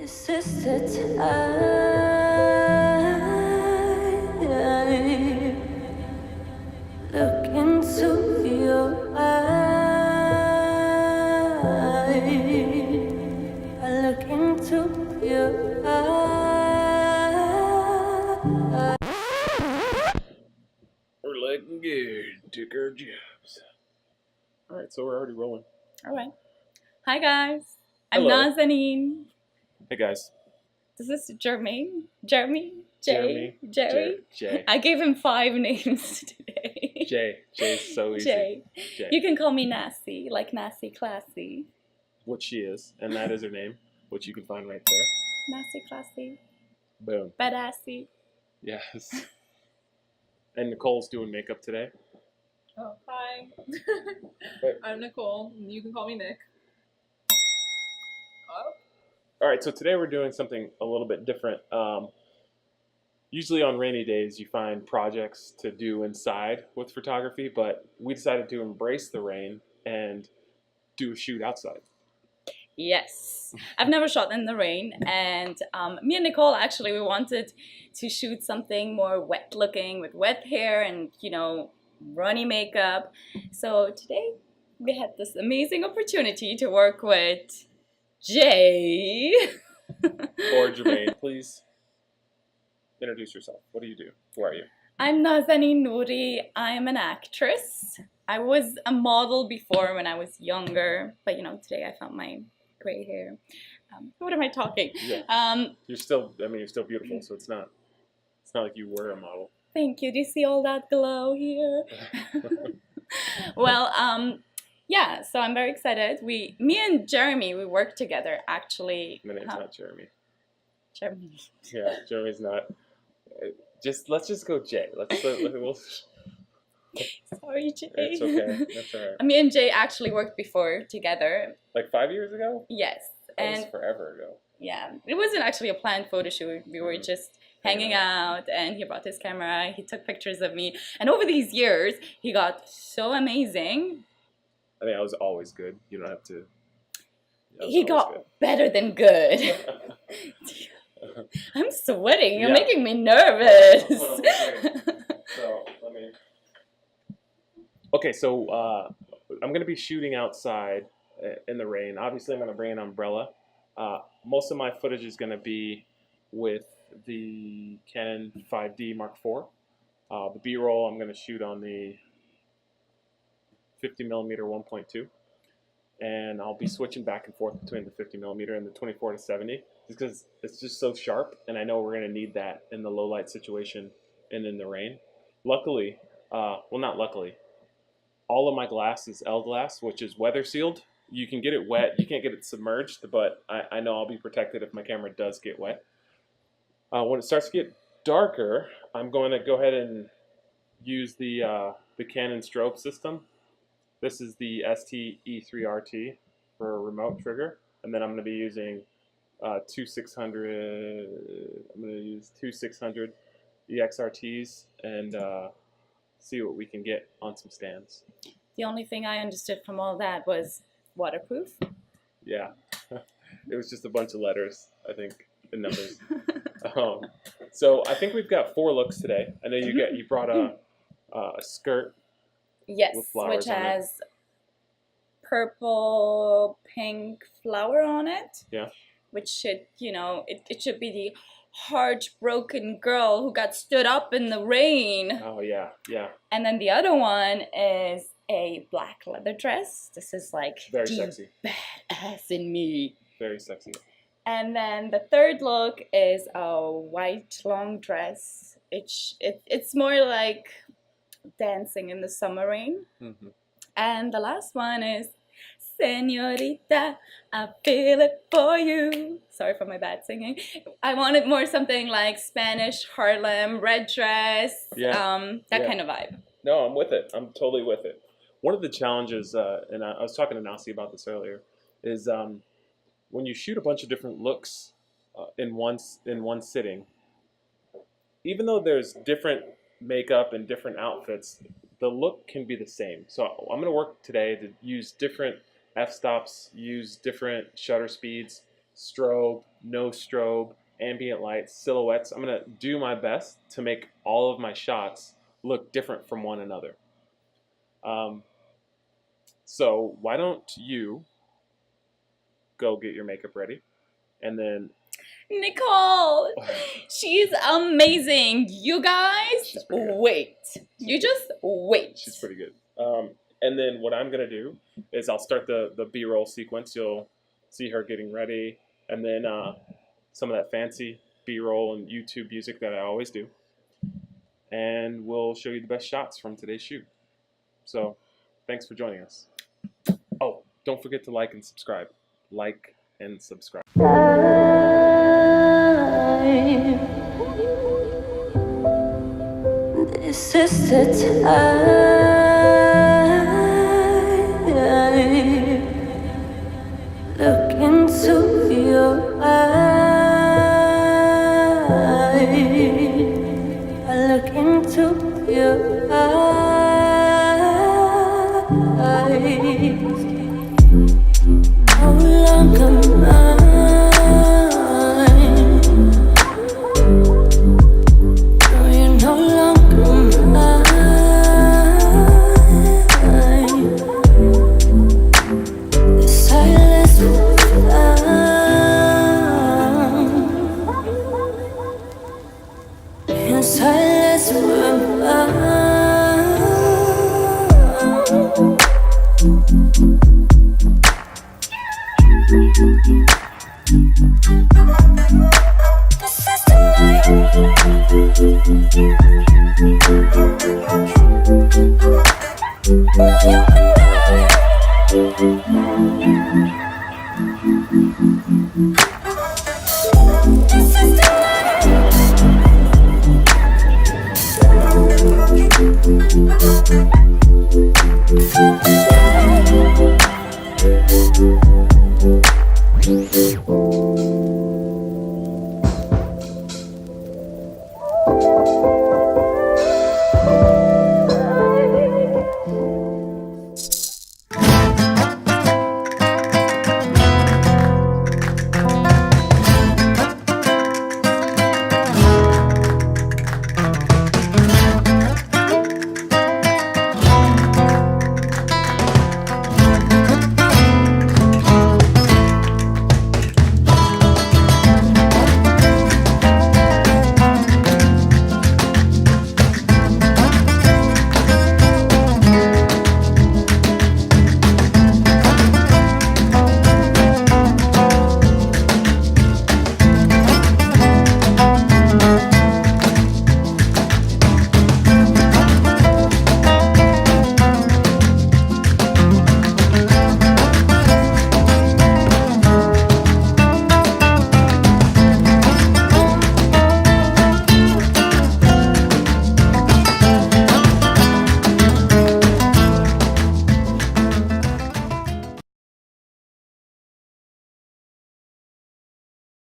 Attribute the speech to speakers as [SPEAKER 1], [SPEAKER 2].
[SPEAKER 1] It's just that I look into your eyes. I look into your eyes.
[SPEAKER 2] We're looking good. Took our jobs. All right, so we're already rolling.
[SPEAKER 3] All right. Hi guys. I'm
[SPEAKER 2] Hello.
[SPEAKER 3] Nazanin.
[SPEAKER 2] Hey guys.
[SPEAKER 3] This is Jeremy. Jeremy. Jay.
[SPEAKER 2] Jeremy.
[SPEAKER 3] Jerry.
[SPEAKER 2] Jay.
[SPEAKER 3] I gave him 5 names today.
[SPEAKER 2] Jay's so easy.
[SPEAKER 3] Jay.
[SPEAKER 2] Jay.
[SPEAKER 3] You can call me Nasty, like Nasty Classy.
[SPEAKER 2] What she is, and that is her name, which you can find right there.
[SPEAKER 3] Nasty Classy.
[SPEAKER 2] Boom.
[SPEAKER 3] Badassy.
[SPEAKER 2] Yes. And Nicole's doing makeup today.
[SPEAKER 4] Oh, hi. I'm Nicole. You can call me Nick. Oh.
[SPEAKER 2] All right, so today we're doing something a little bit different. Usually on rainy days you find projects to do inside with photography, but we decided to embrace the rain and do a shoot outside.
[SPEAKER 3] Yes. I've never shot in the rain, and me and Nicole actually, we wanted to shoot something more wet looking with wet hair and, you know, runny makeup. So today we had this amazing opportunity to work with Jay.
[SPEAKER 2] Or Jermaine, please introduce yourself. What do you do? Who are you?
[SPEAKER 3] I'm Nazanin Nouri. I'm an actress. I was a model before when I was younger, but you know, today I found my gray hair. What am I talking?
[SPEAKER 2] Yeah. You're still beautiful, so it's not like you were a model.
[SPEAKER 3] Thank you. Do you see all that glow here? Well, yeah, so I'm very excited. Me and Jeremy, we work together actually.
[SPEAKER 2] My name's not Jeremy.
[SPEAKER 3] Jeremy.
[SPEAKER 2] Yeah, Jeremy's not. Let's just go Jay. We'll...
[SPEAKER 3] Sorry, Jay.
[SPEAKER 2] It's okay. That's all right.
[SPEAKER 3] Me and Jay actually worked before together.
[SPEAKER 2] Like 5 years ago?
[SPEAKER 3] Yes.
[SPEAKER 2] That
[SPEAKER 3] and
[SPEAKER 2] was forever ago.
[SPEAKER 3] Yeah, it wasn't actually a planned photo shoot. We were just hanging out, and he brought his camera. He took pictures of me, and over these years, he got so amazing.
[SPEAKER 2] I mean, I was always good. You don't have to.
[SPEAKER 3] He got better than good. I'm sweating. You're making me nervous.
[SPEAKER 2] So let me. Okay, so I'm going to be shooting outside in the rain. Obviously, I'm going to bring an umbrella. Most of my footage is going to be with the Canon 5D Mark IV. The B-roll I'm going to shoot on the 50mm 1.2, and I'll be switching back and forth between the 50mm and the 24-70 because it's just so sharp, and I know we're going to need that in the low light situation and in the rain. Luckily, well, not luckily, all of my glass is L glass, which is weather sealed. You can get it wet, you can't get it submerged, but I know I'll be protected if my camera does get wet. When it starts to get darker, I'm going to go ahead and use the Canon strobe system. This is the ST-E3RT for a remote trigger, and then I'm going to be using two 600. I'm going to use two 600 EXRTs and see what we can get on some stands.
[SPEAKER 3] The only thing I understood from all that was waterproof.
[SPEAKER 2] Yeah, it was just a bunch of letters, I think, and numbers. So I think we've got 4 looks today. I know you brought a skirt.
[SPEAKER 3] Yes,
[SPEAKER 2] with flowers
[SPEAKER 3] which has purple, pink flower on it.
[SPEAKER 2] Yeah.
[SPEAKER 3] Which should, you know, it should be the heartbroken girl who got stood up in the rain.
[SPEAKER 2] Oh, yeah, yeah.
[SPEAKER 3] And then the other one is a black leather dress. This is like
[SPEAKER 2] very
[SPEAKER 3] the
[SPEAKER 2] sexy
[SPEAKER 3] badass in me.
[SPEAKER 2] Very sexy.
[SPEAKER 3] And then the third look is a white long dress. It's more like dancing in the summer rain.
[SPEAKER 2] Mm-hmm.
[SPEAKER 3] And the last one is Señorita, I feel it for you. Sorry for my bad singing. I wanted more something like Spanish Harlem, red dress, that kind of vibe.
[SPEAKER 2] No, I'm with it. I'm totally with it. One of the challenges, and I was talking to Nasi about this earlier, is when you shoot a bunch of different looks in one sitting, even though there's different makeup and different outfits, the look can be the same. So I'm going to work today to use different f-stops, use different shutter speeds, strobe, no strobe, ambient lights, silhouettes. I'm going to do my best to make all of my shots look different from one another. So why don't you go get your makeup ready, and then
[SPEAKER 3] Nicole, she's amazing. You guys, wait. You just wait.
[SPEAKER 2] She's pretty good. And then what I'm gonna do is I'll start the B-roll sequence. You'll see her getting ready, and then some of that fancy B-roll and YouTube music that I always do. And we'll show you the best shots from today's shoot. So thanks for joining us. Oh, don't forget to like and subscribe. Like and subscribe.
[SPEAKER 1] This is the time. Look into your eyes. I look into your eyes. No longer mine. No, you're no longer mine. The silence will come. The silence will come. This is the night. Now you and this is the night.